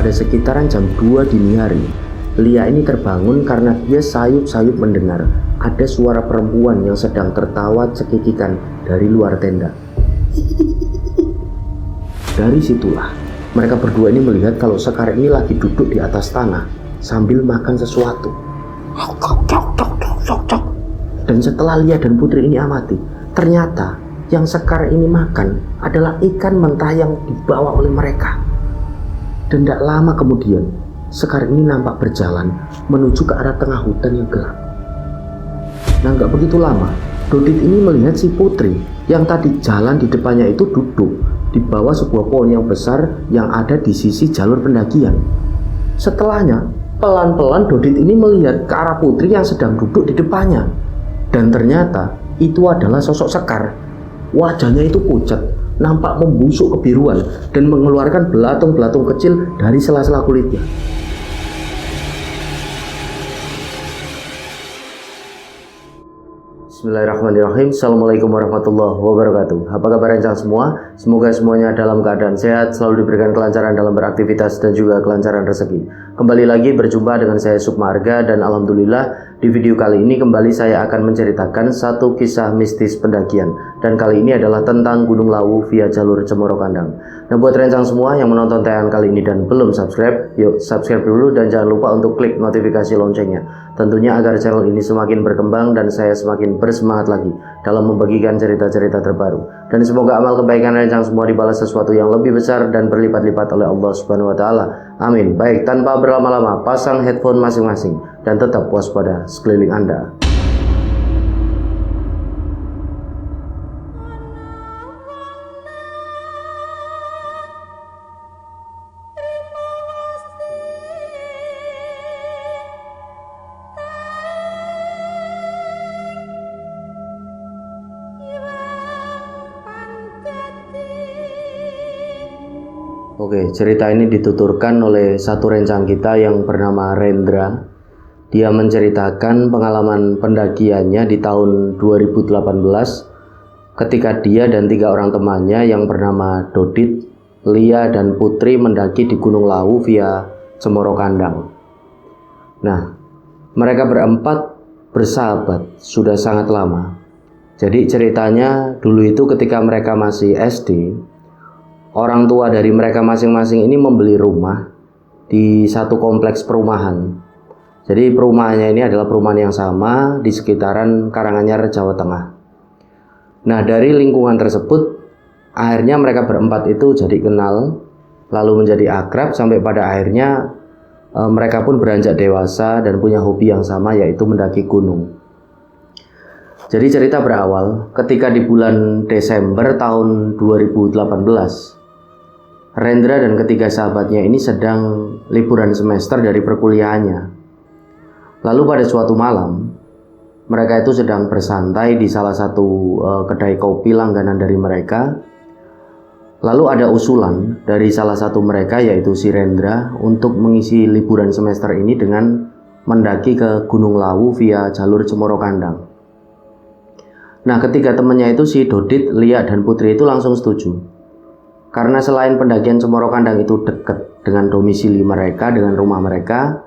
pada sekitaran jam 2 dini hari, Lia ini terbangun karena dia sayup-sayup mendengar ada suara perempuan yang sedang tertawa cekikikan dari luar tenda. Dari situlah mereka berdua ini melihat kalau Sekar ini lagi duduk di atas tanah sambil makan sesuatu. Dan setelah Lia dan Putri ini amati, ternyata yang Sekar ini makan adalah ikan mentah yang dibawa oleh mereka. Dan tidak lama kemudian Sekar ini nampak berjalan menuju ke arah tengah hutan yang gelap. Nah, nggak begitu lama Dodit ini melihat si Putri yang tadi jalan di depannya itu duduk di bawah sebuah pohon yang besar yang ada di sisi jalur pendakian. Setelahnya pelan-pelan Dodit ini melihat ke arah Putri yang sedang duduk di depannya. Dan ternyata itu adalah sosok Sekar. Wajahnya itu pucat, nampak membusuk kebiruan dan mengeluarkan belatung-belatung kecil dari sela-sela kulitnya. Bismillahirrahmanirrahim. Assalamualaikum warahmatullahi wabarakatuh. Apa kabar rencang semua? Semoga semuanya dalam keadaan sehat, selalu diberikan kelancaran dalam beraktivitas dan juga kelancaran rezeki. Kembali lagi berjumpa dengan saya Sukma Arga, dan alhamdulillah di video kali ini kembali saya akan menceritakan satu kisah mistis pendakian. Dan kali ini adalah tentang Gunung Lawu via jalur Cemoro Kandang. Nah, buat rencang semua yang menonton tayangan kali ini dan belum subscribe, yuk subscribe dulu dan jangan lupa untuk klik notifikasi loncengnya. Tentunya agar channel ini semakin berkembang dan saya semakin bersemangat lagi dalam membagikan cerita-cerita terbaru. Dan semoga amal kebaikan rencang semua dibalas sesuatu yang lebih besar dan berlipat-lipat oleh Allah Subhanahu wa taala. Amin. Baik, tanpa berlama-lama, pasang headphone masing-masing dan tetap waspada sekeliling Anda. Oke, cerita ini dituturkan oleh satu rencang kita yang bernama Rendra. Dia menceritakan pengalaman pendakiannya di tahun 2018 ketika dia dan 3 orang temannya yang bernama Dodit, Lia, dan Putri mendaki di Gunung Lawu via Cemoro Kandang. Nah, mereka berempat bersahabat sudah sangat lama. Jadi ceritanya dulu itu ketika mereka masih SD, orang tua dari mereka masing-masing ini membeli rumah di satu kompleks perumahan. Jadi perumahannya ini adalah perumahan yang sama di sekitaran Karanganyar, Jawa Tengah. Nah, dari lingkungan tersebut akhirnya mereka berempat itu jadi kenal, lalu menjadi akrab sampai pada akhirnya mereka pun beranjak dewasa dan punya hobi yang sama, yaitu mendaki gunung. Jadi cerita berawal ketika di bulan Desember tahun 2018. Rendra dan ketiga sahabatnya ini sedang liburan semester dari perkuliahannya. Lalu pada suatu malam, mereka itu sedang bersantai di salah satu kedai kopi langganan dari mereka. Lalu ada usulan dari salah satu mereka, yaitu si Rendra, untuk mengisi liburan semester ini dengan mendaki ke Gunung Lawu via jalur Cemoro Kandang. Nah, ketiga temannya itu si Dodit, Lia, dan Putri itu langsung setuju. Karena selain pendakian Cemoro Kandang itu dekat dengan domisili mereka, dengan rumah mereka,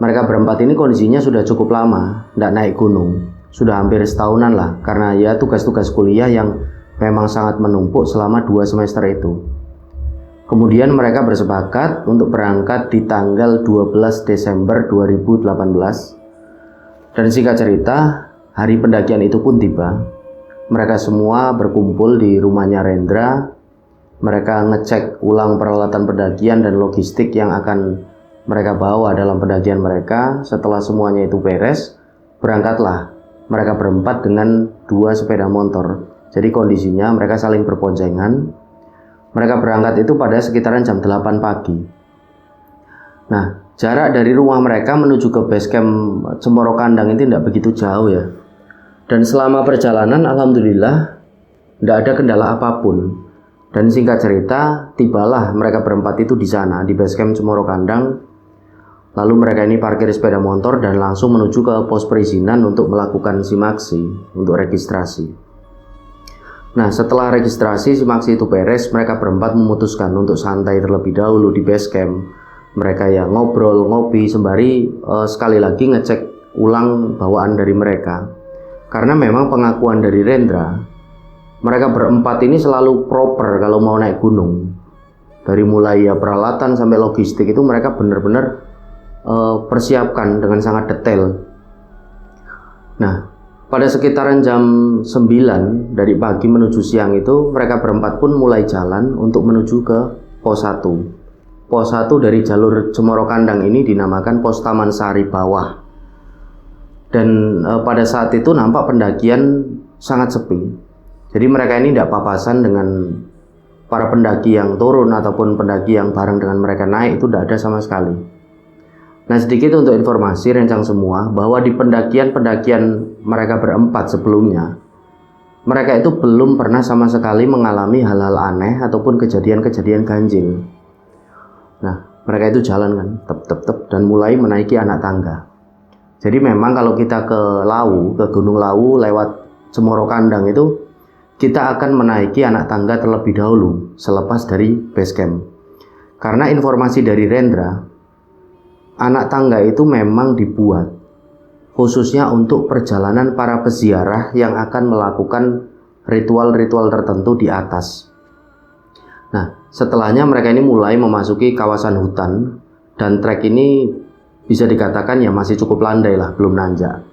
mereka berempat ini kondisinya sudah cukup lama tidak naik gunung. Sudah hampir setahunan lah, karena ya tugas-tugas kuliah yang memang sangat menumpuk selama 2 semester itu. Kemudian mereka bersepakat untuk berangkat di tanggal 12 Desember 2018. Dan singkat cerita, hari pendakian itu pun tiba. Mereka semua berkumpul di rumahnya Rendra. Mereka ngecek ulang peralatan pendakian dan logistik yang akan mereka bawa dalam pendakian mereka. Setelah semuanya itu beres, berangkatlah mereka berempat dengan 2 sepeda motor. Jadi kondisinya mereka saling berponcengan. Mereka berangkat itu pada sekitaran jam 8 pagi. Nah, jarak dari rumah mereka menuju ke base camp Cemoro Kandang itu tidak begitu jauh ya. Dan selama perjalanan alhamdulillah tidak ada kendala apapun. Dan singkat cerita, tibalah mereka berempat itu di sana, di basecamp Cemoro Kandang. Lalu mereka ini parkir sepeda motor dan langsung menuju ke pos perizinan untuk melakukan simaksi, untuk registrasi. Nah, setelah registrasi simaksi itu beres, mereka berempat memutuskan untuk santai terlebih dahulu di basecamp. Mereka ya ngobrol, ngopi sembari sekali lagi ngecek ulang bawaan dari mereka. Karena memang pengakuan dari Rendra, mereka berempat ini selalu proper kalau mau naik gunung. Dari mulai ya peralatan sampai logistik itu mereka benar-benar persiapkan dengan sangat detail. Nah, pada sekitaran jam 9 dari pagi menuju siang itu mereka berempat pun mulai jalan untuk menuju ke pos 1. Pos 1 dari jalur Cemoro Kandang ini dinamakan pos Taman Sari Bawah. Dan pada saat itu nampak pendakian sangat sepi. Jadi mereka ini tidak papasan dengan para pendaki yang turun ataupun pendaki yang bareng dengan mereka naik, itu tidak ada sama sekali. Nah, sedikit untuk informasi rencang semua bahwa di pendakian-pendakian mereka berempat sebelumnya, mereka itu belum pernah sama sekali mengalami hal-hal aneh ataupun kejadian-kejadian ganjil. Nah, mereka itu jalan kan, tep dan mulai menaiki anak tangga. Jadi memang kalau kita ke Lawu, ke Gunung Lawu lewat Cemoro Kandang itu, kita akan menaiki anak tangga terlebih dahulu selepas dari base camp. Karena informasi dari Rendra, anak tangga itu memang dibuat khususnya untuk perjalanan para peziarah yang akan melakukan ritual-ritual tertentu di atas. Nah, setelahnya mereka ini mulai memasuki kawasan hutan dan trek ini bisa dikatakan ya masih cukup landai lah, belum nanjak.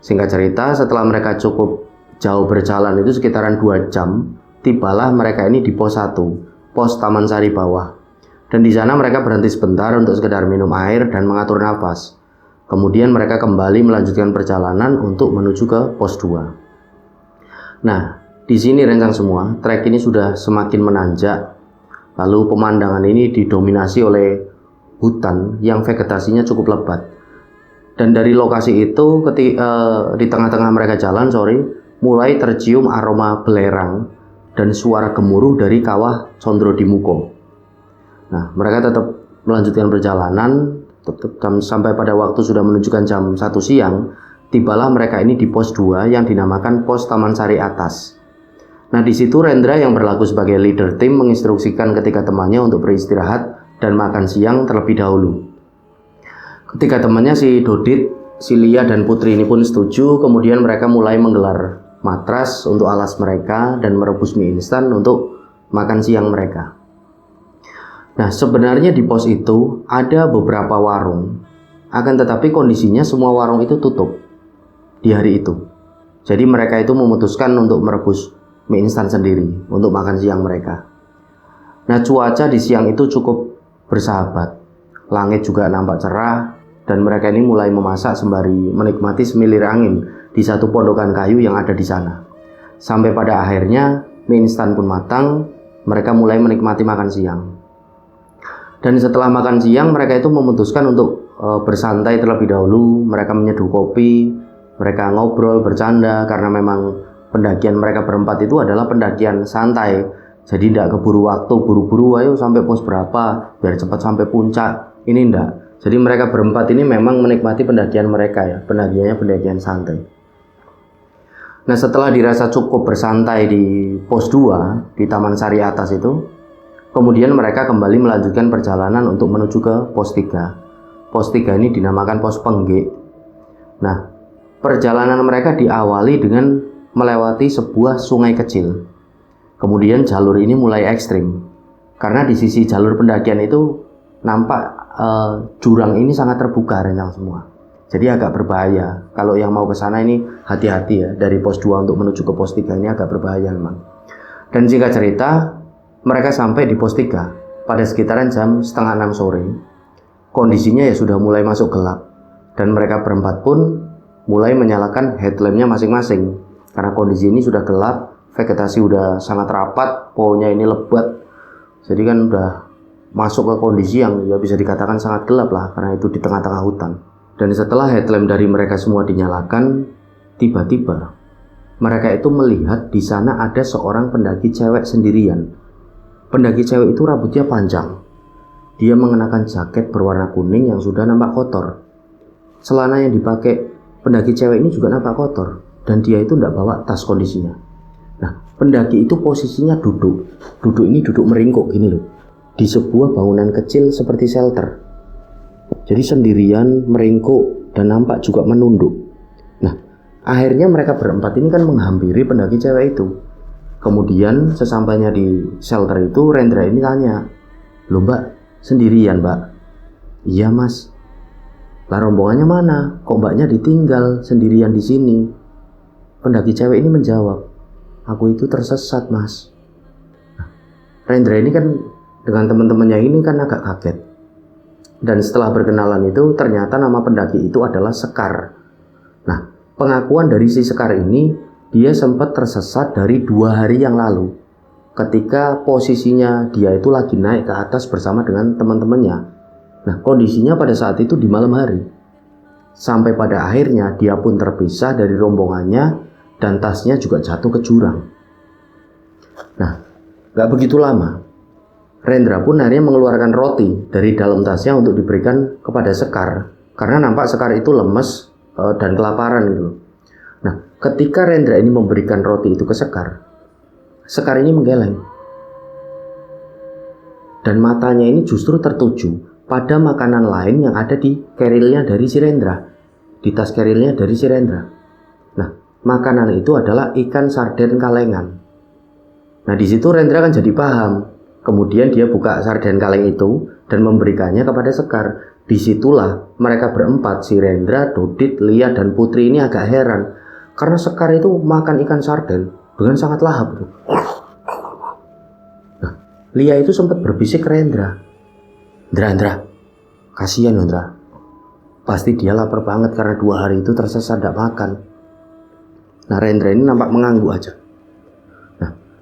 Singkat cerita, setelah mereka cukup jauh berjalan itu sekitaran 2 jam, tibalah mereka ini di pos 1, pos Taman Sari Bawah. Dan di sana mereka berhenti sebentar untuk sekedar minum air dan mengatur nafas. Kemudian mereka kembali melanjutkan perjalanan untuk menuju ke pos 2. Nah, di sini rencang semua, trek ini sudah semakin menanjak. Lalu pemandangan ini didominasi oleh hutan yang vegetasinya cukup lebat. Dan dari lokasi itu di tengah-tengah mereka jalan, mulai tercium aroma belerang dan suara gemuruh dari kawah Condro Dimuko. Nah, mereka tetap melanjutkan perjalanan sampai pada waktu sudah menunjukkan jam 1 siang, tibalah mereka ini di pos 2 yang dinamakan pos Taman Sari Atas. Nah, di situ Rendra yang berlaku sebagai leader tim menginstruksikan ketiga temannya untuk beristirahat dan makan siang terlebih dahulu. Ketika temannya si Dodit, si Lia dan Putri ini pun setuju, kemudian mereka mulai menggelar matras untuk alas mereka dan merebus mie instan untuk makan siang mereka. Nah, sebenarnya di pos itu ada beberapa warung, akan tetapi kondisinya semua warung itu tutup di hari itu. Jadi mereka itu memutuskan untuk merebus mie instan sendiri untuk makan siang mereka. Nah, cuaca di siang itu cukup bersahabat, langit juga nampak cerah, dan mereka ini mulai memasak sembari menikmati semilir angin di satu pondokan kayu yang ada di sana. Sampai pada akhirnya mie instan pun matang, mereka mulai menikmati makan siang. Dan setelah makan siang mereka itu memutuskan untuk bersantai terlebih dahulu. Mereka menyeduh kopi, mereka ngobrol, bercanda, karena memang pendakian mereka berempat itu adalah pendakian santai. Jadi tidak keburu waktu, buru-buru ayo sampai pos berapa biar cepat sampai puncak. Ini enggak. Jadi mereka berempat ini memang menikmati pendakian mereka ya, pendakiannya pendakian santai. Nah, setelah dirasa cukup bersantai di pos 2 di Taman Sari Atas itu, kemudian mereka kembali melanjutkan perjalanan untuk menuju ke pos 3. Pos 3 ini dinamakan pos Penggik. Nah, perjalanan mereka diawali dengan melewati sebuah sungai kecil. Kemudian jalur ini mulai ekstrim, karena di sisi jalur pendakian itu nampak jurang ini sangat terbuka rencang semua. Jadi agak berbahaya. Kalau yang mau ke sana ini hati-hati ya, dari pos 2 untuk menuju ke pos 3 ini agak berbahaya memang. Dan singkat cerita, mereka sampai di pos 3 pada sekitaran jam 5:30 sore. Kondisinya ya sudah mulai masuk gelap, dan mereka berempat pun mulai menyalakan headlampnya masing-masing. Karena kondisi ini sudah gelap, vegetasi udah sangat rapat, pohonnya ini lebat, jadi kan udah masuk ke kondisi yang ya bisa dikatakan sangat gelap lah, karena itu di tengah-tengah hutan. Dan setelah headlamp dari mereka semua dinyalakan, tiba-tiba mereka itu melihat di sana ada seorang pendaki cewek sendirian. Pendaki cewek itu rambutnya panjang, dia mengenakan jaket berwarna kuning yang sudah nampak kotor. Celana yang dipakai pendaki cewek ini juga nampak kotor, dan dia itu tidak bawa tas kondisinya. Nah, pendaki itu posisinya duduk ini duduk meringkuk gini loh, di sebuah bangunan kecil seperti shelter. Jadi sendirian, meringkuk, dan nampak juga menunduk. Nah, akhirnya mereka berempat ini kan menghampiri pendaki cewek itu. Kemudian sesampainya di shelter itu, Rendra ini tanya, "Loh mbak, sendirian mbak?" "Iya mas." "Lah rombongannya mana? Kok mbaknya ditinggal sendirian di sini?" Pendaki cewek ini menjawab, "Aku itu tersesat mas." Rendra ini kan dengan teman-temannya ini kan agak kaget. Dan setelah berkenalan itu ternyata nama pendaki itu adalah Sekar. Nah, pengakuan dari si Sekar ini, dia sempat tersesat dari 2 hari yang lalu. Ketika posisinya dia itu lagi naik ke atas bersama dengan teman-temannya. Nah, kondisinya pada saat itu di malam hari. Sampai pada akhirnya dia pun terpisah dari rombongannya dan tasnya juga jatuh ke jurang. Nah, gak begitu lama, Rendra pun akhirnya mengeluarkan roti dari dalam tasnya untuk diberikan kepada Sekar. Karena nampak Sekar itu lemes dan kelaparan gitu. Nah, ketika Rendra ini memberikan roti itu ke Sekar, Sekar ini menggeleng. Dan matanya ini justru tertuju pada makanan lain yang ada di kerilnya dari si Rendra. Di tas kerilnya dari si Rendra. Nah, makanan itu adalah ikan sarden kalengan. Nah, di situ Rendra kan jadi paham. Kemudian dia buka sarden kaleng itu dan memberikannya kepada Sekar. Disitulah mereka berempat, si Rendra, Dodit, Lia, dan Putri ini agak heran. Karena Sekar itu makan ikan sarden dengan sangat lahap. Nah, Lia itu sempat berbisik ke Rendra. Rendra, kasihan Rendra. Pasti dia lapar banget karena 2 hari itu tersesat tidak makan." Nah, Rendra ini nampak mengangguk aja.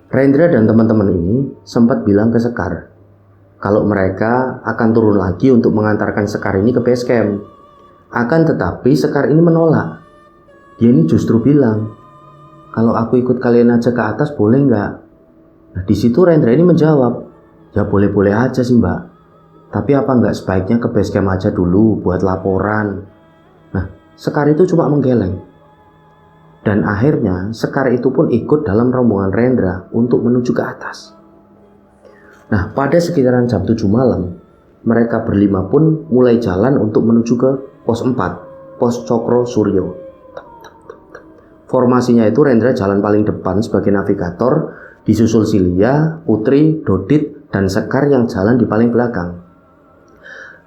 Rendra dan teman-teman ini sempat bilang ke Sekar kalau mereka akan turun lagi untuk mengantarkan Sekar ini ke base camp. Akan tetapi Sekar ini menolak. Dia ini justru bilang, "Kalau aku ikut kalian aja ke atas boleh nggak?" Nah, di situ Rendra ini menjawab, "Ya boleh-boleh aja sih mbak. Tapi apa nggak sebaiknya ke base camp aja dulu buat laporan?" Nah, Sekar itu cuma menggeleng. Dan akhirnya Sekar itu pun ikut dalam rombongan Rendra untuk menuju ke atas. Nah, pada sekitaran jam 7 malam, mereka berlima pun mulai jalan untuk menuju ke pos 4, pos Cokro Suryo. Formasinya itu Rendra jalan paling depan sebagai navigator, disusul Lia, Putri, Dodit, dan Sekar yang jalan di paling belakang.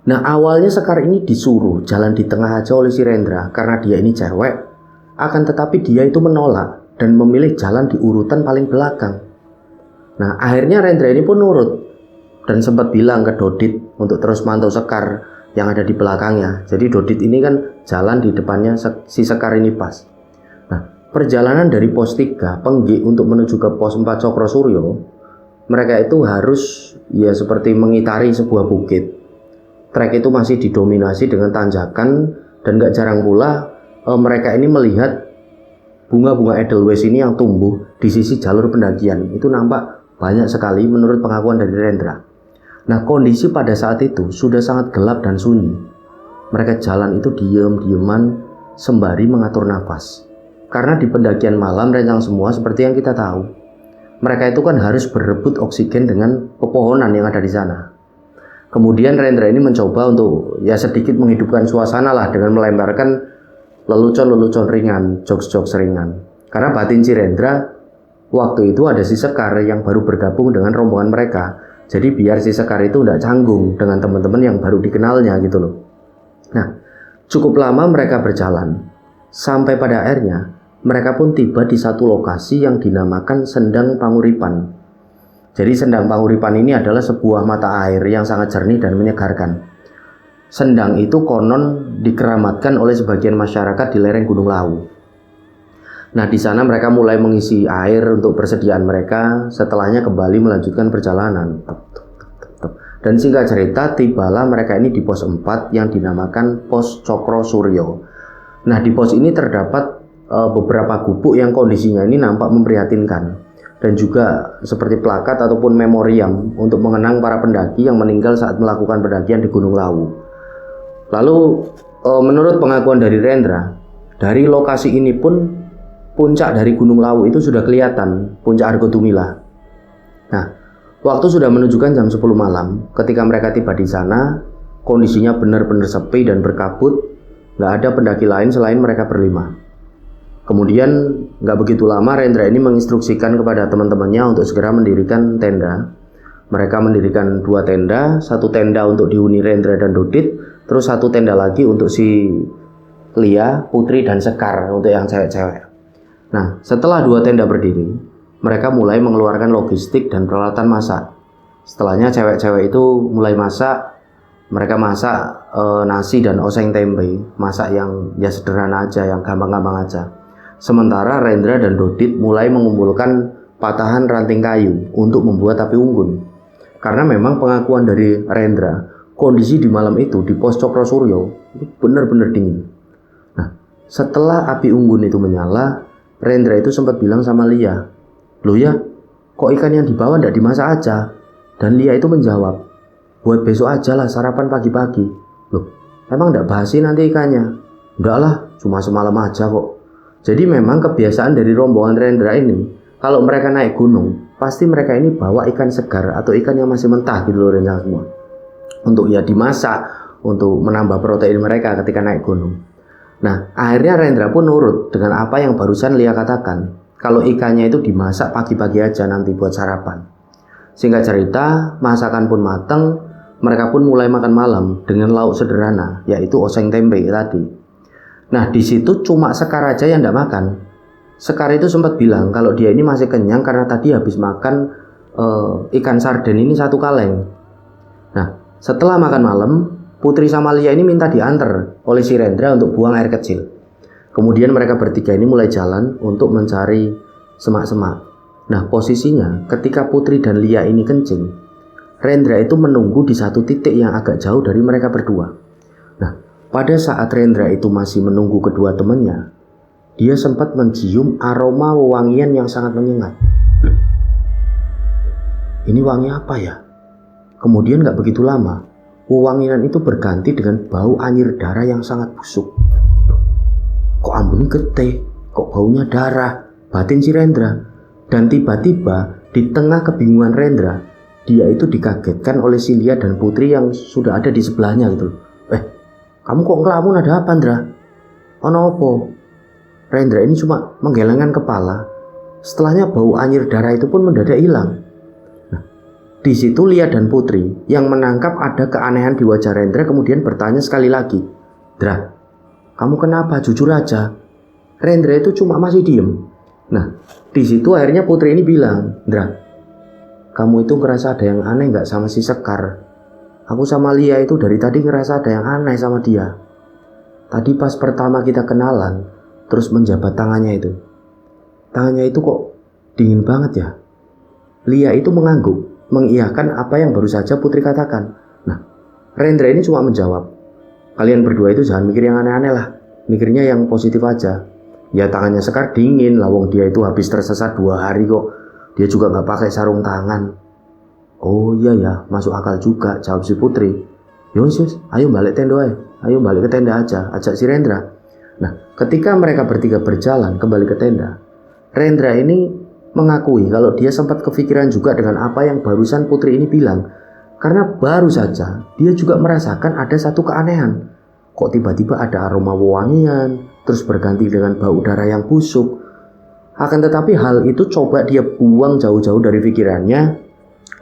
Nah, awalnya Sekar ini disuruh jalan di tengah aja oleh si Rendra karena dia ini cewek. Akan tetapi dia itu menolak dan memilih jalan di urutan paling belakang. Nah, akhirnya Rendra ini pun nurut dan sempat bilang ke Dodit untuk terus mantau Sekar yang ada di belakangnya. Jadi Dodit ini kan jalan di depannya si Sekar ini pas. Nah, perjalanan dari pos 3 Penggik untuk menuju ke pos 4 Cokro Suryo, mereka itu harus ya seperti mengitari sebuah bukit. Trek itu masih didominasi dengan tanjakan dan gak jarang pula mereka ini melihat bunga-bunga edelweiss ini yang tumbuh di sisi jalur pendakian. Itu nampak banyak sekali menurut pengakuan dari Rendra. Nah, kondisi pada saat itu sudah sangat gelap dan sunyi. Mereka jalan itu diam-diaman sembari mengatur nafas. Karena di pendakian malam rencang semua seperti yang kita tahu. Mereka itu kan harus berebut oksigen dengan pepohonan yang ada di sana. Kemudian Rendra ini mencoba untuk ya sedikit menghidupkan suasana lah dengan melemparkan lelucon-lelucon ringan, jokes-jokes ringan. Karena batin si Rendra waktu itu ada si Sekar yang baru bergabung dengan rombongan mereka. Jadi biar si Sekar itu tidak canggung dengan teman-teman yang baru dikenalnya gitu loh. Nah, cukup lama mereka berjalan. Sampai pada akhirnya mereka pun tiba di satu lokasi yang dinamakan Sendang Panguripan. Jadi Sendang Panguripan ini adalah sebuah mata air yang sangat jernih dan menyegarkan. Sendang itu konon dikeramatkan oleh sebagian masyarakat di lereng Gunung Lawu. Nah, di sana mereka mulai mengisi air untuk persediaan mereka, setelahnya kembali melanjutkan perjalanan. Dan singkat cerita, tibalah mereka ini di pos 4 yang dinamakan pos Cokro Suryo. Nah, di pos ini terdapat beberapa gubuk yang kondisinya ini nampak memprihatinkan. Dan juga seperti plakat ataupun memoriam untuk mengenang para pendaki yang meninggal saat melakukan pendakian di Gunung Lawu. Lalu menurut pengakuan dari Rendra, dari lokasi ini pun puncak dari Gunung Lawu itu sudah kelihatan, puncak Argotumila. Nah, waktu sudah menunjukkan jam 10 malam ketika mereka tiba di sana. Kondisinya benar-benar sepi dan berkabut, nggak ada pendaki lain selain mereka berlima. Kemudian nggak begitu lama Rendra ini menginstruksikan kepada teman-temannya untuk segera mendirikan tenda. Mereka mendirikan 2 tenda, 1 tenda untuk dihuni Rendra dan Dodit, terus 1 tenda lagi untuk si Lia, Putri, dan Sekar untuk yang cewek-cewek. Nah, setelah 2 tenda berdiri, mereka mulai mengeluarkan logistik dan peralatan masak. Setelahnya cewek-cewek itu mulai masak. Mereka masak nasi dan oseng tempe, masak yang ya sederhana aja, yang gampang-gampang aja. Sementara Rendra dan Dodit mulai mengumpulkan patahan ranting kayu untuk membuat api unggun. Karena memang pengakuan dari Rendra, kondisi di malam itu di pos Cokrosuryo itu benar-benar dingin. Nah, setelah api unggun itu menyala, Rendra itu sempat bilang sama Lia, "Loh ya, kok ikan yang dibawa ndak dimasak aja?" Dan Lia itu menjawab, "Buat besok aja lah, sarapan pagi-pagi." "Loh, emang ndak basi nanti ikannya?" "Ndak lah, cuma semalam aja kok." Jadi memang kebiasaan dari rombongan Rendra ini, kalau mereka naik gunung, pasti mereka ini bawa ikan segar atau ikan yang masih mentah gitu loh rencana semua. Untuk ya dimasak, untuk menambah protein mereka ketika naik gunung. Nah, akhirnya Rendra pun nurut dengan apa yang barusan Lia katakan. Kalau ikannya itu dimasak pagi-pagi aja nanti buat sarapan. Singkat cerita, masakan pun matang, mereka pun mulai makan malam dengan lauk sederhana, yaitu oseng tempe tadi. Nah, di situ cuma Sekar aja yang tidak makan. Sekar itu sempat bilang kalau dia ini masih kenyang karena tadi habis makan ikan sarden ini 1 kaleng. Nah, setelah makan malam, Putri sama Lia ini minta diantar oleh si Rendra untuk buang air kecil. Kemudian mereka bertiga ini mulai jalan untuk mencari semak-semak. Nah, posisinya ketika Putri dan Lia ini kencing, Rendra itu menunggu di satu titik yang agak jauh dari mereka berdua. Nah, pada saat Rendra itu masih menunggu kedua temannya, dia sempat mencium aroma wewangian yang sangat menyengat. Ini wangi apa ya? Kemudian gak begitu lama, wewangian itu berganti dengan bau anyir darah yang sangat busuk. Kok ambune gede? Kok baunya darah? Batin si Rendra. Dan tiba-tiba di tengah kebingungan Rendra, dia itu dikagetkan oleh si Lia dan Putri yang sudah ada di sebelahnya gitu. "Kamu kok ngelamun, ada apa, Ndra?" "Ono opo?" Rendra ini cuma menggelengkan kepala. Setelahnya bau anyir darah itu pun mendadak hilang. Nah, di situ Lia dan Putri yang menangkap ada keanehan di wajah Rendra kemudian bertanya sekali lagi, "Ndra, kamu kenapa? Jujur aja." Rendra itu cuma masih diem. Nah, di situ akhirnya Putri ini bilang, "Ndra, kamu itu ngerasa ada yang aneh gak sama si Sekar? Aku sama Lia itu dari tadi ngerasa ada yang aneh sama dia. Tadi pas pertama kita kenalan, terus menjabat tangannya itu. Tangannya itu kok dingin banget ya." Lia itu mengangguk, mengiyakan apa yang baru saja Putri katakan. Nah, Rendra ini cuma menjawab, "Kalian berdua itu jangan mikir yang aneh-aneh lah. Mikirnya yang positif aja. Ya tangannya Sekar dingin, lawang dia itu habis tersesat 2 hari kok. Dia juga gak pakai sarung tangan." "Oh iya ya, masuk akal juga," jawab si Putri. "Yos, ayo balik tenda aja. Ayo balik ke tenda aja," ajak si Rendra. Nah, ketika mereka bertiga berjalan kembali ke tenda, Rendra ini mengakui kalau dia sempat kepikiran juga dengan apa yang barusan Putri ini bilang. Karena baru saja dia juga merasakan ada satu keanehan. Kok tiba-tiba ada aroma wewangian, terus berganti dengan bau darah yang busuk. Akan tetapi hal itu coba dia buang jauh-jauh dari pikirannya.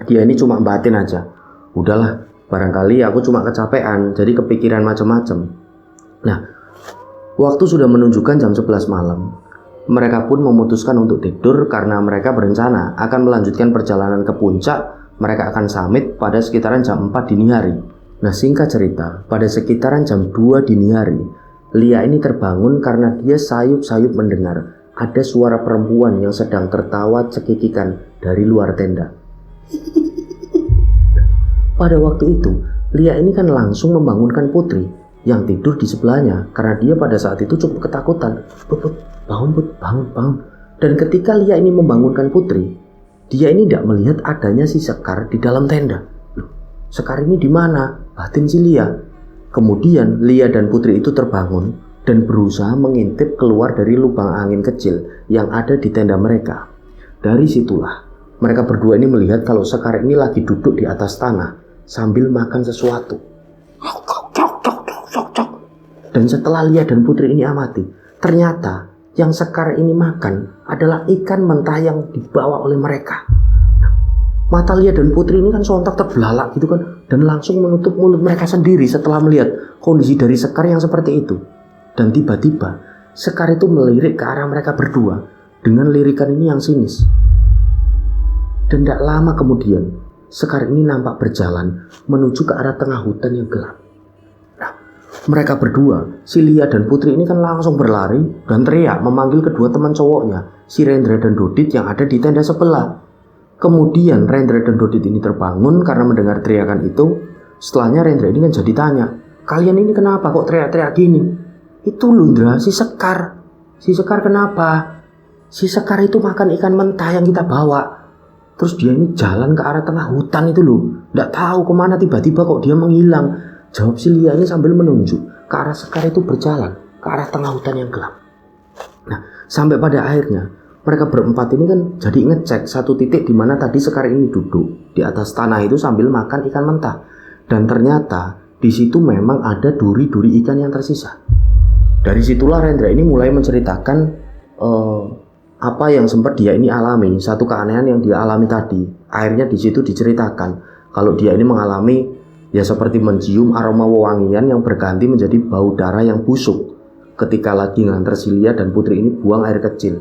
Dia ini cuma batin aja. Udahlah, barangkali aku cuma kecapean, jadi kepikiran macam-macam. Nah, waktu sudah menunjukkan jam 11 malam. Mereka pun memutuskan untuk tidur karena mereka berencana akan melanjutkan perjalanan ke puncak. Mereka akan summit pada sekitaran jam 4 dini hari. Nah, singkat cerita, pada sekitaran jam 2 dini hari, Lia ini terbangun karena dia sayup-sayup mendengar ada suara perempuan yang sedang tertawa cekikikan dari luar tenda. Pada waktu itu, Lia ini kan langsung membangunkan Putri yang tidur di sebelahnya karena dia pada saat itu cukup ketakutan. Put, bangun Put, bangun. Dan ketika Lia ini membangunkan Putri, dia ini tidak melihat adanya si Sekar di dalam tenda. Loh, Sekar ini di mana? Batin si Lia. Kemudian Lia dan Putri itu terbangun dan berusaha mengintip keluar dari lubang angin kecil yang ada di tenda mereka. Dari situlah mereka berdua ini melihat kalau Sekar ini lagi duduk di atas tanah sambil makan sesuatu. Cok. Dan setelah Lia dan Putri ini amati, ternyata yang Sekar ini makan adalah ikan mentah yang dibawa oleh mereka. Mata Lia dan Putri ini kan sontak terbelalak gitu kan, dan langsung menutup mulut mereka sendiri setelah melihat kondisi dari Sekar yang seperti itu. Dan tiba-tiba Sekar itu melirik ke arah mereka berdua dengan lirikan ini yang sinis. Dan tidak lama kemudian Sekar ini nampak berjalan menuju ke arah tengah hutan yang gelap. Nah, mereka berdua, si Lia dan Putri ini kan langsung berlari dan teriak memanggil kedua teman cowoknya, si Rendra dan Dodit yang ada di tenda sebelah. Kemudian Rendra dan Dodit ini terbangun karena mendengar teriakan itu. Setelahnya Rendra ini kan jadi tanya, kalian ini kenapa kok teriak-teriak gini? Itu Lundra, si Sekar. Si Sekar kenapa? Si Sekar itu makan ikan mentah yang kita bawa. Terus dia ini jalan ke arah tengah hutan itu loh. Nggak tahu kemana tiba-tiba kok dia menghilang. Jawab si Lia ini sambil menunjuk ke arah Sekar itu berjalan ke arah tengah hutan yang gelap. Nah, sampai pada akhirnya mereka berempat ini kan jadi ngecek satu titik di mana tadi Sekar ini duduk di atas tanah itu sambil makan ikan mentah. Dan ternyata di situ memang ada duri-duri ikan yang tersisa. Dari situlah Rendra ini mulai menceritakan apa yang sempat dia ini alami, satu keanehan yang dia alami tadi. Akhirnya di situ diceritakan kalau dia ini mengalami ya seperti mencium aroma wewangian yang berganti menjadi bau darah yang busuk ketika lagi nganter si Lia dan Putri ini buang air kecil.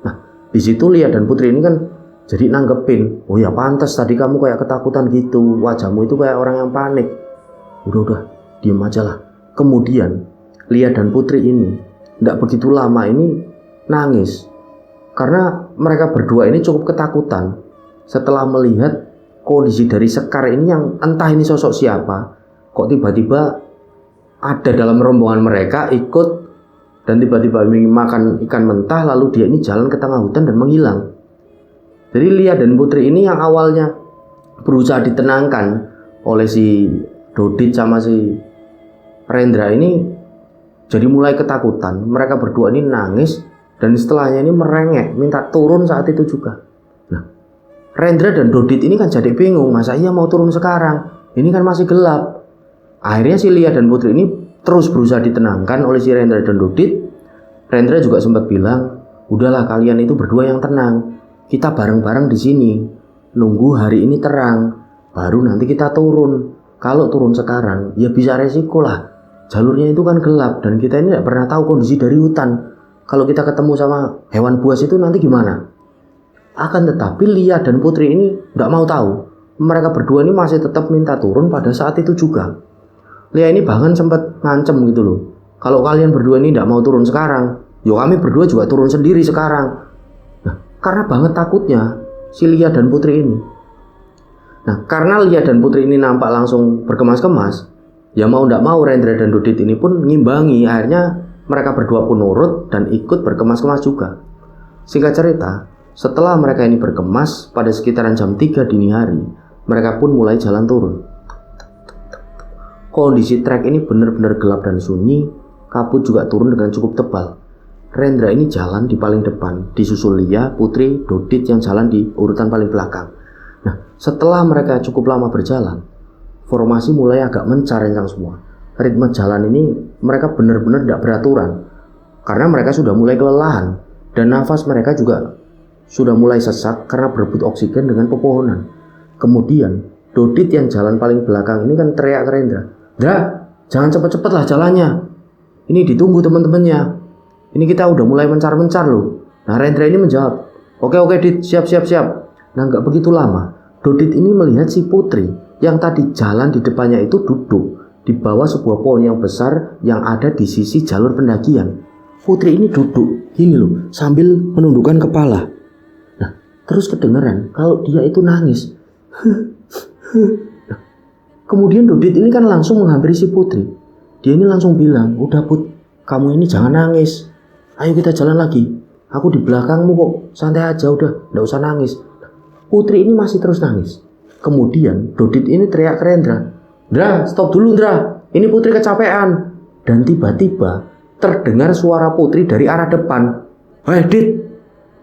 Nah, di situ Lia dan Putri ini kan jadi nanggepin, oh ya pantas tadi kamu kayak ketakutan gitu, wajahmu itu kayak orang yang panik. Udah, diem aja lah. Kemudian Lia dan Putri ini tidak begitu lama ini nangis. Karena mereka berdua ini cukup ketakutan setelah melihat kondisi dari Sekar ini yang entah ini sosok siapa. Kok tiba-tiba ada dalam rombongan mereka ikut dan tiba-tiba makan ikan mentah lalu dia ini jalan ke tengah hutan dan menghilang. Jadi Lia dan Putri ini yang awalnya berusaha ditenangkan oleh si Dodit sama si Rendra ini jadi mulai ketakutan. Mereka berdua ini nangis. Dan setelahnya ini merengek, minta turun saat itu juga. Nah, Rendra dan Dodit ini kan jadi bingung, masa iya mau turun sekarang? Ini kan masih gelap. Akhirnya si Lia dan Putri ini terus berusaha ditenangkan oleh si Rendra dan Dodit. Rendra juga sempat bilang, udahlah kalian itu berdua yang tenang. Kita bareng-bareng di sini, nunggu hari ini terang, baru nanti kita turun. Kalau turun sekarang, ya bisa resiko lah. Jalurnya itu kan gelap dan kita ini tidak pernah tahu kondisi dari hutan. Kalau kita ketemu sama hewan buas itu nanti gimana? Akan tetapi Lia dan Putri ini tidak mau tahu. Mereka berdua ini masih tetap minta turun pada saat itu juga. Lia ini bahkan sempat ngancem gitu loh. Kalau kalian berdua ini tidak mau turun sekarang, yo kami berdua juga turun sendiri sekarang. Nah, karena banget takutnya si Lia dan Putri ini. Nah, karena Lia dan Putri ini nampak langsung berkemas-kemas, ya mau tidak mau Rendra dan Dodit ini pun ngimbangi. Akhirnya mereka berdua pun nurut dan ikut berkemas-kemas juga. Singkat cerita, setelah mereka ini berkemas pada sekitaran jam 3 dini hari, mereka pun mulai jalan turun. Kondisi trek ini benar-benar gelap dan sunyi, kabut juga turun dengan cukup tebal. Rendra ini jalan di paling depan, disusul Lia, Putri, Dodit yang jalan di urutan paling belakang. Nah, setelah mereka cukup lama berjalan, formasi mulai agak mencar-rencang semua. Ritme jalan ini mereka benar-benar tidak beraturan karena mereka sudah mulai kelelahan dan nafas mereka juga sudah mulai sesak karena berebut oksigen dengan pepohonan. Kemudian Dodit yang jalan paling belakang ini kan teriak ke Rendra, "Dra, jangan cepet-cepet lah jalannya. Ini ditunggu teman-temannya. Ini kita udah mulai mencar-mencar loh." Nah, Rendra ini menjawab, Oke Dit, siap." Nah, nggak begitu lama Dodit ini melihat si Putri yang tadi jalan di depannya itu duduk di bawah sebuah pohon yang besar yang ada di sisi jalur pendakian. Putri ini duduk gini loh sambil menundukkan kepala. Nah, terus kedengeran kalau dia itu nangis. Nah, kemudian Dodit ini kan langsung menghampiri si Putri. Dia ini langsung bilang, udah Put, kamu ini jangan nangis. Ayo kita jalan lagi. Aku di belakangmu kok, santai aja udah, gak usah nangis. Putri ini masih terus nangis. Kemudian Dodit ini teriak ke Rendra, Dra, stop dulu Dra, ini Putri kecapean. Dan tiba-tiba terdengar suara Putri dari arah depan. Hei Dit,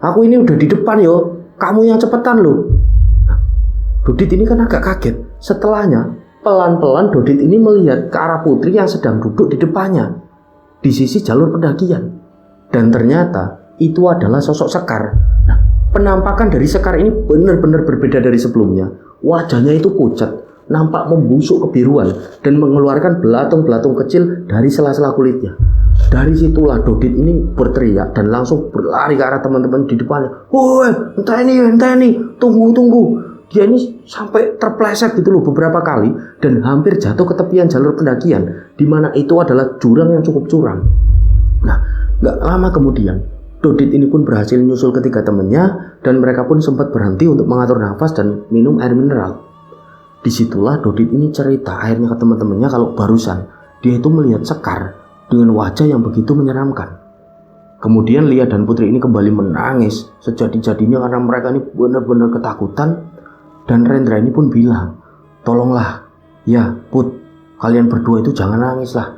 aku ini udah di depan yo, kamu yang cepetan loh. Nah, Dodit ini kan agak kaget. Setelahnya pelan-pelan Dodit ini melihat ke arah Putri yang sedang duduk di depannya, di sisi jalur pendakian. Dan ternyata itu adalah sosok Sekar. Nah, penampakan dari Sekar ini benar-benar berbeda dari sebelumnya. Wajahnya itu pucat, nampak membusuk kebiruan, dan mengeluarkan belatung-belatung kecil dari sela-sela kulitnya. Dari situlah Dodit ini berteriak dan langsung berlari ke arah teman-teman di depannya. Woi, entah ini, tunggu. Dia ini sampai terpleset gitu loh beberapa kali dan hampir jatuh ke tepian jalur pendakian, di mana itu adalah jurang yang cukup curam. Nah, gak lama kemudian Dodit ini pun berhasil nyusul ketiga temannya dan mereka pun sempat berhenti untuk mengatur nafas dan minum air mineral. Disitulah Dodit ini cerita akhirnya ke teman-temannya kalau barusan dia itu melihat Sekar dengan wajah yang begitu menyeramkan. Kemudian Lia dan Putri ini kembali menangis sejadi-jadinya karena mereka ini benar-benar ketakutan. Dan Rendra ini pun bilang, tolonglah, ya Put, kalian berdua itu jangan nangis lah.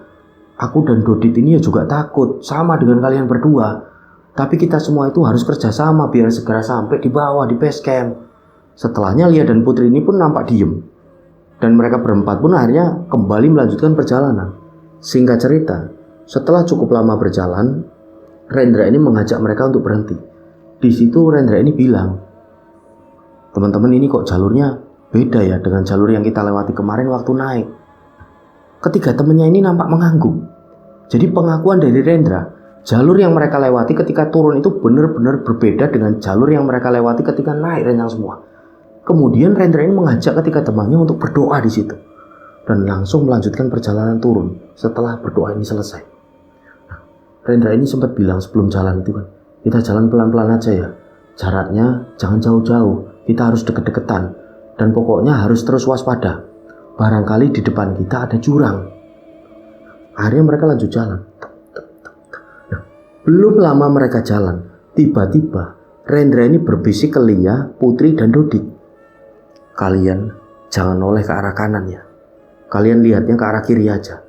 Aku dan Dodit ini ya juga takut, sama dengan kalian berdua. Tapi kita semua itu harus kerjasama biar segera sampai di bawah di base camp. Setelahnya Lia dan Putri ini pun nampak diem. Dan mereka berempat pun akhirnya kembali melanjutkan perjalanan. Singkat cerita, setelah cukup lama berjalan, Rendra ini mengajak mereka untuk berhenti. Di situ Rendra ini bilang, teman-teman, ini kok jalurnya beda ya dengan jalur yang kita lewati kemarin waktu naik. Ketiga temannya ini nampak mengangguk. Jadi pengakuan dari Rendra, jalur yang mereka lewati ketika turun itu benar-benar berbeda dengan jalur yang mereka lewati ketika naik rencang semua. Kemudian Rendra ini mengajak ketiga temannya untuk berdoa di situ dan langsung melanjutkan perjalanan turun setelah berdoa ini selesai. Nah, Rendra ini sempat bilang sebelum jalan itu kan, kita jalan pelan-pelan aja ya. Jaraknya jangan jauh-jauh. Kita harus deket-deketan dan pokoknya harus terus waspada. Barangkali di depan kita ada jurang. Akhirnya mereka lanjut jalan. Nah, belum lama mereka jalan, tiba-tiba Rendra ini berbisik ke Lia, Putri, dan Dodit. Kalian jangan noleh ke arah kanan ya. Kalian lihatnya ke arah kiri aja.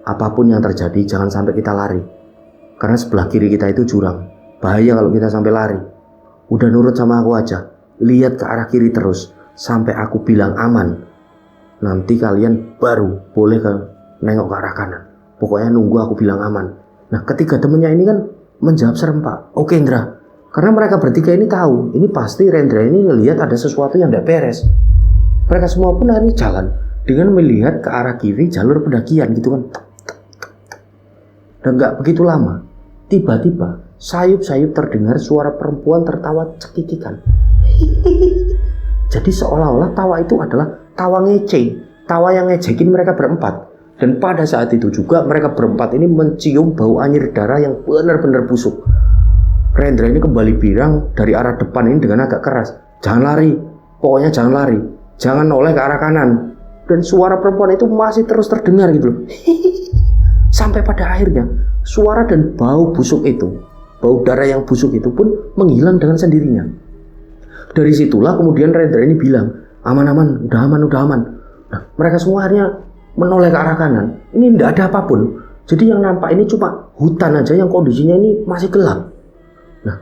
Apapun yang terjadi jangan sampai kita lari. Karena sebelah kiri kita itu jurang. Bahaya kalau kita sampai lari. Udah nurut sama aku aja. Lihat ke arah kiri terus sampai aku bilang aman. Nanti kalian baru boleh nengok ke arah kanan. Pokoknya nunggu aku bilang aman. Nah, ketiga temennya ini kan menjawab serempak. Oke Indra. Karena mereka bertiga ini tahu, ini pasti Rendra ini ngelihat ada sesuatu yang tidak beres. Mereka semua pun akhirnya jalan dengan melihat ke arah kiri jalur pendakian gitu kan. Dan gak begitu lama, tiba-tiba sayup-sayup terdengar suara perempuan tertawa cekikikan. Jadi seolah-olah tawa itu adalah tawa ngece, tawa yang ngejekin mereka berempat. Dan pada saat itu juga mereka berempat ini mencium bau anyir darah yang benar-benar busuk. Rendra ini kembali bilang dari arah depan ini dengan agak keras, jangan lari, pokoknya jangan lari, jangan noleh ke arah kanan. Dan suara perempuan itu masih terus terdengar gitu loh. Sampai pada akhirnya suara dan bau busuk itu, bau darah yang busuk itu pun menghilang dengan sendirinya. Dari situlah kemudian Rendra ini bilang, aman-aman, udah aman. Nah, mereka semua akhirnya menoleh ke arah kanan. Ini tidak ada apapun. Jadi yang nampak ini cuma hutan aja yang kondisinya ini masih gelap. Nah,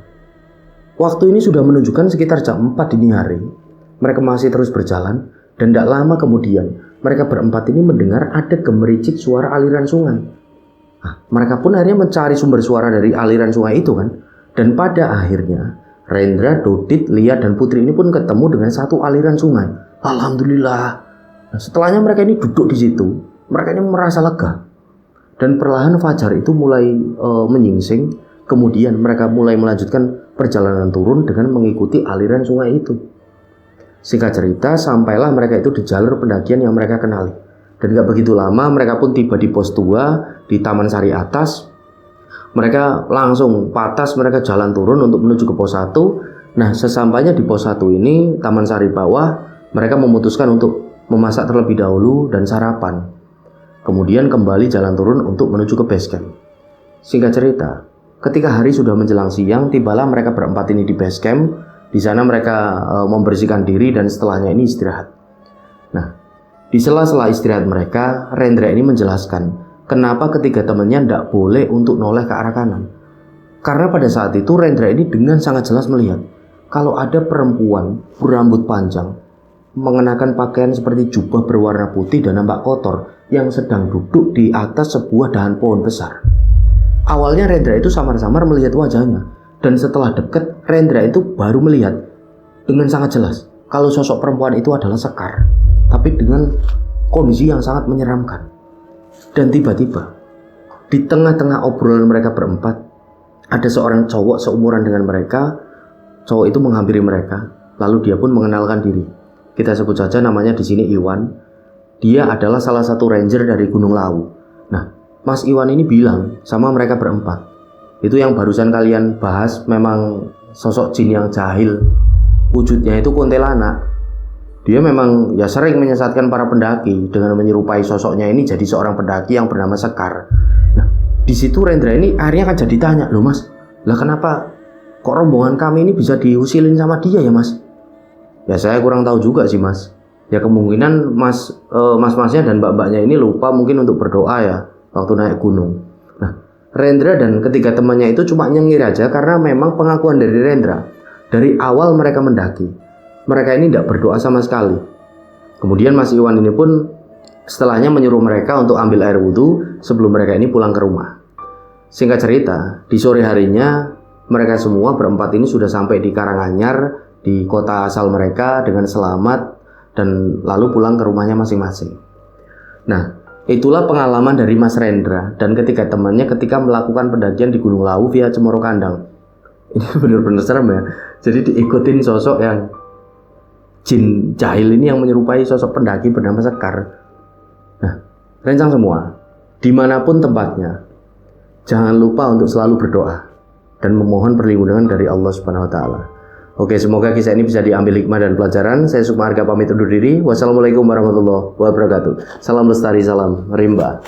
waktu ini sudah menunjukkan sekitar jam 4 dini hari. Mereka masih terus berjalan dan tidak lama kemudian mereka berempat ini mendengar ada gemericik suara aliran sungai. Nah, mereka pun akhirnya mencari sumber suara dari aliran sungai itu kan. Dan pada akhirnya Rendra, Dodit, Lia, dan Putri ini pun ketemu dengan satu aliran sungai. Alhamdulillah. Nah, setelahnya mereka ini duduk di situ. Mereka ini merasa lega. Dan perlahan fajar itu mulai menyingsing. Kemudian mereka mulai melanjutkan perjalanan turun dengan mengikuti aliran sungai itu. Singkat cerita, sampailah mereka itu di jalur pendakian yang mereka kenali. Dan gak begitu lama mereka pun tiba di pos 2 di Taman Sari Atas. Mereka langsung patas, mereka jalan turun untuk menuju ke pos 1. Nah, sesampainya di pos 1 ini, Taman Sari bawah, mereka memutuskan untuk memasak terlebih dahulu dan sarapan. Kemudian kembali jalan turun untuk menuju ke base camp. Singkat cerita, ketika hari sudah menjelang siang, tibalah mereka berempat ini di base camp. Di sana mereka membersihkan diri dan setelahnya ini istirahat. Nah, di sela-sela istirahat mereka, Rendra ini menjelaskan kenapa ketiga temannya tidak boleh untuk noleh ke arah kanan. Karena pada saat itu Rendra ini dengan sangat jelas melihat kalau ada perempuan berambut panjang mengenakan pakaian seperti jubah berwarna putih dan nampak kotor yang sedang duduk di atas sebuah dahan pohon besar. Awalnya Rendra itu samar-samar melihat wajahnya, dan setelah dekat Rendra itu baru melihat dengan sangat jelas kalau sosok perempuan itu adalah Sekar, tapi dengan kondisi yang sangat menyeramkan. Dan tiba-tiba di tengah-tengah obrolan mereka berempat, ada seorang cowok seumuran dengan mereka. Cowok itu menghampiri mereka, lalu dia pun mengenalkan diri. Kita sebut saja namanya di sini Iwan. Dia adalah salah satu ranger dari Gunung Lawu. Nah, Mas Iwan ini bilang sama mereka berempat, itu yang barusan kalian bahas memang sosok jin yang jahil. Wujudnya itu kuntilanak. Dia memang ya sering menyesatkan para pendaki dengan menyerupai sosoknya ini jadi seorang pendaki yang bernama Sekar. Nah, di situ Rendra ini akhirnya kan jadi tanya, loh Mas, lah kenapa kok rombongan kami ini bisa diusilin sama dia ya Mas? Ya saya kurang tahu juga sih Mas. Ya kemungkinan mas-masnya dan mbak-mbaknya ini lupa mungkin untuk berdoa ya waktu naik gunung. Nah, Rendra dan ketiga temannya itu cuma nyengir aja karena memang pengakuan dari Rendra dari awal mereka mendaki, mereka ini tidak berdoa sama sekali. Kemudian Mas Iwan ini pun setelahnya menyuruh mereka untuk ambil air wudhu sebelum mereka ini pulang ke rumah. Singkat cerita, di sore harinya mereka semua berempat ini sudah sampai di Karanganyar, di kota asal mereka dengan selamat, dan lalu pulang ke rumahnya masing-masing. Nah, itulah pengalaman dari Mas Rendra dan ketiga temannya ketika melakukan pendakian di Gunung Lawu via Cemoro Kandang. Ini benar-benar serem ya. Jadi diikutin sosok yang jin jahil ini yang menyerupai sosok pendaki bernama Sekar. Nah, rencang semua, dimanapun tempatnya, jangan lupa untuk selalu berdoa dan memohon perlindungan dari Allah Subhanahu wa Ta'ala. Oke, semoga kisah ini bisa diambil hikmah dan pelajaran. Saya Sukma Harga pamit undur diri. Wassalamualaikum warahmatullahi wabarakatuh. Salam lestari, salam rimba.